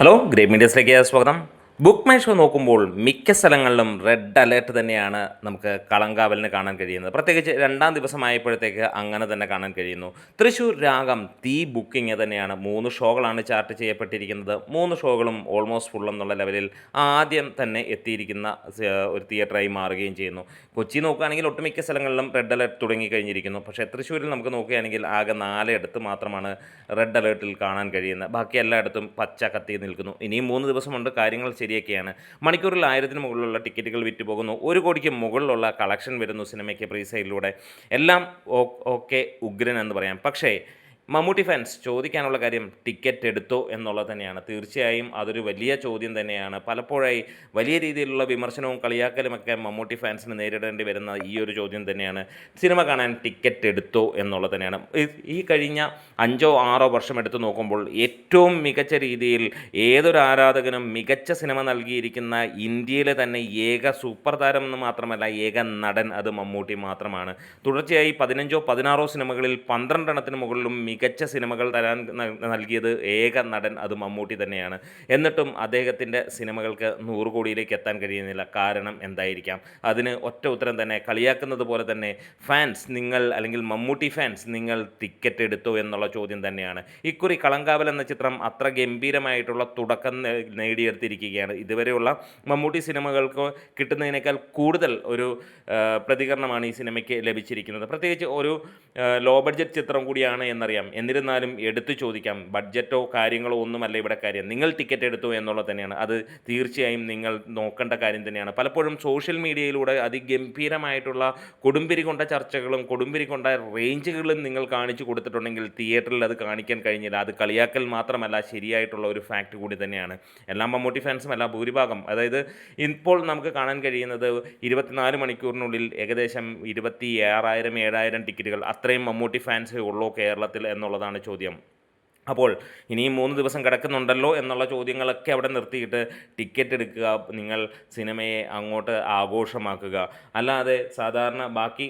Hello great മീഡിയസിലേക്ക് സ്വാഗതം. Book my show നോക്കുമ്പോൾ മിക്ക സ്ഥലങ്ങളിലും റെഡ് അലേർട്ട് തന്നെയാണ് നമുക്ക് കളങ്കാവലിന് കാണാൻ കഴിയുന്നത്. പ്രത്യേകിച്ച് രണ്ടാം ദിവസമായപ്പോഴത്തേക്ക് അങ്ങനെ തന്നെ കാണാൻ കഴിയുന്നു. തൃശ്ശൂർ രാഗം തീ ബുക്കിംഗ് തന്നെയാണ്. 3 ഷോകളാണ് ചാർട്ട് ചെയ്യപ്പെട്ടിരിക്കുന്നത്. 3 ഷോകളും ഓൾമോസ്റ്റ് ഫുൾ എന്നുള്ള ലെവലിൽ ആദ്യം തന്നെ എത്തിയിരിക്കുന്ന ഒരു തിയേറ്ററായി മാറുകയും ചെയ്യുന്നു. കൊച്ചി നോക്കുകയാണെങ്കിൽ ഒട്ടുമിക്ക സ്ഥലങ്ങളിലും റെഡ് അലേർട്ട് തുടങ്ങിക്കഴിഞ്ഞിരിക്കുന്നു. പക്ഷേ തൃശ്ശൂരിൽ നമുക്ക് നോക്കുകയാണെങ്കിൽ ആകെ 4 ഇടത്ത് മാത്രമാണ് റെഡ് അലേർട്ടിൽ കാണാൻ കഴിയുന്നത്. ബാക്കി എല്ലായിടത്തും പച്ച കത്തി നിൽക്കുന്നു. ഇനിയും 3 ദിവസമുണ്ട്. കാര്യങ്ങൾ ശരിയൊക്കെയാണ്. മണിക്കൂറിൽ 1000-ന് മുകളിലുള്ള ടിക്കറ്റുകൾ വിറ്റുപോകുന്നു. 1 കോടിക്ക് മുകളിലുള്ള കളക്ഷൻ വരുന്നു സിനിമയ്ക്ക് പ്രീസെയിലൂടെ. എല്ലാം ഓക്കെ ഉഗ്രൻ എന്ന് പറയാം. പക്ഷേ മമ്മൂട്ടി ഫാൻസ് ചോദിക്കാനുള്ള കാര്യം ടിക്കറ്റ് എടുത്തോ എന്നുള്ളത് തന്നെയാണ്. തീർച്ചയായും അതൊരു വലിയ ചോദ്യം തന്നെയാണ്. പലപ്പോഴായി വലിയ രീതിയിലുള്ള വിമർശനവും കളിയാക്കലുമൊക്കെ മമ്മൂട്ടി ഫാൻസിന് നേരിടേണ്ടി വരുന്ന ഈ ഒരു ചോദ്യം തന്നെയാണ്. സിനിമ കാണാൻ ടിക്കറ്റ് എടുത്തോ എന്നുള്ളത് തന്നെയാണ്. ഈ കഴിഞ്ഞ 5-6 വർഷം എടുത്തു നോക്കുമ്പോൾ ഏറ്റവും മികച്ച രീതിയിൽ ഏതൊരു ആരാധകനും മികച്ച സിനിമ നൽകിയിരിക്കുന്ന ഇന്ത്യയിലെ തന്നെ ഏക സൂപ്പർ താരം എന്ന് മാത്രമല്ല ഏക നടൻ അത് മമ്മൂട്ടി മാത്രമാണ്. തുടർച്ചയായി 15-16 സിനിമകളിൽ 12 എണ്ണത്തിന് മുകളിലും മികച്ച സിനിമകൾ തരാൻ നൽകിയത് ഏക നടൻ അത് മമ്മൂട്ടി തന്നെയാണ്. എന്നിട്ടും അദ്ദേഹത്തിൻ്റെ സിനിമകൾക്ക് 100 കോടിയിലേക്ക് എത്താൻ കഴിയുന്നില്ല. കാരണം എന്തായിരിക്കാം? അതിന് ഒറ്റ ഉത്തരം തന്നെ കളിയാക്കുന്നത് പോലെ തന്നെ ഫാൻസ് നിങ്ങൾ അല്ലെങ്കിൽ മമ്മൂട്ടി ഫാൻസ് നിങ്ങൾ ടിക്കറ്റ് എടുത്തോ എന്നുള്ള ചോദ്യം തന്നെയാണ്. ഇക്കുറി കളങ്കാവൽ എന്ന ചിത്രം അത്ര ഗംഭീരമായിട്ടുള്ള തുടക്കം നേടിയെടുത്തിരിക്കുകയാണ്. ഇതുവരെയുള്ള മമ്മൂട്ടി സിനിമകൾക്ക് കിട്ടുന്നതിനേക്കാൾ കൂടുതൽ ഒരു പ്രതികരണമാണ് ഈ സിനിമയ്ക്ക് ലഭിച്ചിരിക്കുന്നത്. പ്രത്യേകിച്ച് ഒരു ലോ ബഡ്ജറ്റ് ചിത്രം കൂടിയാണ് എന്നറിയാം. എന്നിരുന്നാലും എടുത്തു ചോദിക്കാം, ബഡ്ജറ്റോ കാര്യങ്ങളോ ഒന്നുമല്ല ഇവിടെ കാര്യം. നിങ്ങൾ ടിക്കറ്റ് എടുത്തു എന്നുള്ളത് തന്നെയാണ്. അത് തീർച്ചയായും നിങ്ങൾ നോക്കേണ്ട കാര്യം തന്നെയാണ്. പലപ്പോഴും സോഷ്യൽ മീഡിയയിലൂടെ അതിഗംഭീരമായിട്ടുള്ള കൊടുമ്പിരി കൊണ്ട ചർച്ചകളും കൊടുമ്പിരി കൊണ്ട റേഞ്ചുകളും നിങ്ങൾ കാണിച്ചു കൊടുത്തിട്ടുണ്ടെങ്കിൽ തിയേറ്ററിൽ അത് കാണിക്കാൻ കഴിഞ്ഞില്ല. അത് കളിയാക്കൽ മാത്രമല്ല, ശരിയായിട്ടുള്ള ഒരു ഫാക്റ്റ് കൂടി തന്നെയാണ്. എല്ലാ മമ്മൂട്ടി ഫാൻസും അല്ല, ഭൂരിഭാഗം, അതായത് ഇപ്പോൾ നമുക്ക് കാണാൻ കഴിയുന്നത് 24 മണിക്കൂറിനുള്ളിൽ ഏകദേശം 26,000-7,000 ടിക്കറ്റുകൾ, അത്രയും മമ്മൂട്ടി ഫാൻസേ ഉള്ളൂ കേരളത്തിൽ എന്നുള്ളതാണ് ചോദ്യം. അപ്പോൾ ഇനിയും 3 ദിവസം കിടക്കുന്നുണ്ടല്ലോ എന്നുള്ള ചോദ്യങ്ങളൊക്കെ അവിടെ നിർത്തിയിട്ട് ടിക്കറ്റ് എടുക്കുക, നിങ്ങൾ സിനിമയെ അങ്ങോട്ട് ആഘോഷമാക്കുക. അല്ലാതെ സാധാരണ ബാക്കി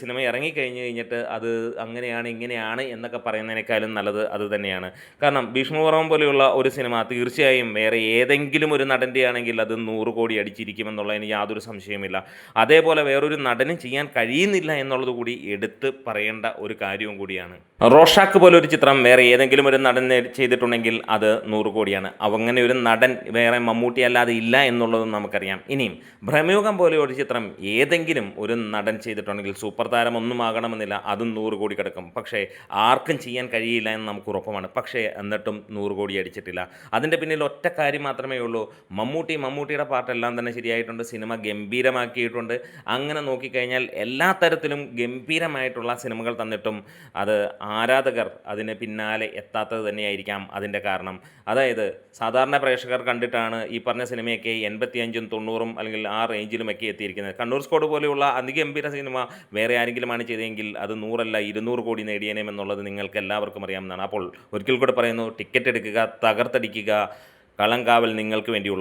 സിനിമ ഇറങ്ങിക്കഴിഞ്ഞ് കഴിഞ്ഞിട്ട് അത് അങ്ങനെയാണ് ഇങ്ങനെയാണ് എന്നൊക്കെ പറയുന്നതിനേക്കാളും നല്ലത് അത് തന്നെയാണ്. കാരണം ഭീഷ്മപർവ്വം പോലെയുള്ള ഒരു സിനിമ തീർച്ചയായും വേറെ ഏതെങ്കിലും ഒരു നടൻ്റെ ആണെങ്കിൽ അത് 100 കോടി അടിച്ചിരിക്കുമെന്നുള്ളതിന് യാതൊരു സംശയമില്ല. അതേപോലെ വേറൊരു നടനും ചെയ്യാൻ കഴിയുന്നില്ല എന്നുള്ളത് കൂടി എടുത്ത് പറയേണ്ട ഒരു കാര്യവും കൂടിയാണ്. റോഷാക്ക് പോലൊരു ചിത്രം വേറെ ഏതെങ്കിലും ഒരു നടൻ ചെയ്തിട്ടുണ്ടെങ്കിൽ അത് 100 കോടിയാണ്. അങ്ങനെ ഒരു നടൻ വേറെ മമ്മൂട്ടി അല്ലാതെ ഇല്ല എന്നുള്ളതും നമുക്കറിയാം. ഇനിയും ഭ്രമയുഗം പോലെ ഒരു ചിത്രം ഏതെങ്കിലും ഒരു നടൻ ചെയ്തിട്ടുണ്ടെങ്കിൽ സൂപ്പർ താരം ഒന്നും ആകണമെന്നില്ല, അതും 100 കോടി കിടക്കും. പക്ഷേ ആർക്കും ചെയ്യാൻ കഴിയില്ല എന്ന് നമുക്ക് ഉറപ്പുമാണ്. പക്ഷേ എന്നിട്ടും 100 കോടി അടിച്ചിട്ടില്ല. അതിൻ്റെ പിന്നിൽ ഒറ്റ കാര്യം മാത്രമേ ഉള്ളൂ. മമ്മൂട്ടിയുടെ പാട്ടെല്ലാം തന്നെ ശരിയായിട്ടുണ്ട്. സിനിമ ഗംഭീരമാക്കിയിട്ടുണ്ട്. അങ്ങനെ നോക്കിക്കഴിഞ്ഞാൽ എല്ലാ തരത്തിലും ഗംഭീരമായിട്ടുള്ള സിനിമകൾ തന്നിട്ടും അത് ആരാധകർ അതിന് പിന്നാലെ എത്താത്തത് തന്നെയായിരിക്കാം അതിൻ്റെ കാരണം. അതായത് സാധാരണ പ്രേക്ഷകർ കണ്ടിട്ടാണ് ഈ പറഞ്ഞ സിനിമയൊക്കെ 85-ഉം 90-ഉം അല്ലെങ്കിൽ ആ റേഞ്ചിലുമൊക്കെ എത്തിയിരിക്കുന്നത്. കണ്ണൂർ സ്ക്വാഡ് പോലെയുള്ള അതിഗംഭീര സിനിമ വേറെ ആരെങ്കിലുമാണ് ചെയ്തതെങ്കിൽ അത് 100 അല്ല 200 കോടി നേടിയേനെമെന്നുള്ളത് നിങ്ങൾക്ക് എല്ലാവർക്കും അറിയാവുന്നതാണ്. അപ്പോൾ ഒരിക്കൽ കൂടെ പറയുന്നു, ടിക്കറ്റ് എടുക്കുക, തകർത്തടിക്കുക. കളങ്കാവൽ നിങ്ങൾക്ക് വേണ്ടിയുള്ളത്.